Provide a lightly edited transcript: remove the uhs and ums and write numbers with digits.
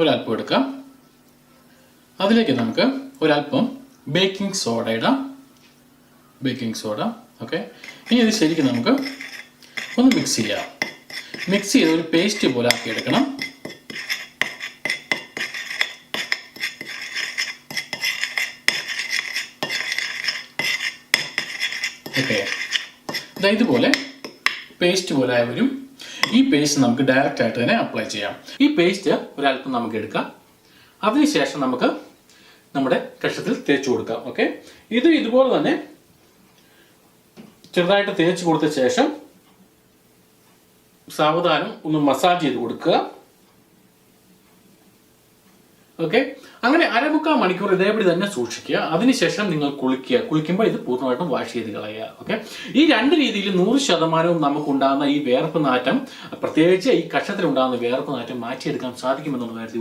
ഒരല്പം എടുക്കാം. അതിലേക്ക് നമുക്ക് ഒരല്പം ബേക്കിംഗ് സോഡ ഇടാം. Baking soda. ഓക്കെ, ഇനി ഇത് ശരിക്കും നമുക്ക് ഒന്ന് മിക്സ് ചെയ്യാം. മിക്സ് ചെയ്ത് ഒരു പേസ്റ്റ് പോലെ ആക്കി എടുക്കണം. ഓക്കെ, ഇതുപോലെ പേസ്റ്റ് പോലെ ആയി വരും. ഈ പേസ്റ്റ് നമുക്ക് ഡയറക്റ്റ് ആയിട്ട് തന്നെ അപ്ലൈ ചെയ്യാം. ഈ പേസ്റ്റ് ഒരല്പം നമുക്ക് എടുക്കാം. അതിനുശേഷം നമുക്ക് നമ്മുടെ കഷത്തിൽ തേച്ച് കൊടുക്കാം. ഓക്കെ, ഇതുപോലെ തന്നെ ചെറുതായിട്ട് തേച്ച് കൊടുത്ത ശേഷം സാവധാനം ഒന്ന് മസാജ് ചെയ്ത് കൊടുക്കുക. ഓക്കെ, അങ്ങനെ 1/4 മണിക്കൂർ ഇതേപടി തന്നെ സൂക്ഷിക്കുക. അതിനുശേഷം നിങ്ങൾ കുളിക്കുമ്പോൾ ഇത് പൂർണ്ണമായിട്ടും വാഷ് ചെയ്ത് കളയുക. ഓക്കെ, ഈ 2 രീതിയിൽ 100% നമുക്കുണ്ടാകുന്ന ഈ വേർപ്പ് നാറ്റം, പ്രത്യേകിച്ച് ഈ കഷത്തിലുണ്ടാകുന്ന വേർപ്പ് നാറ്റം മാറ്റിയെടുക്കാൻ സാധിക്കുമെന്നുള്ള കാര്യത്തിൽ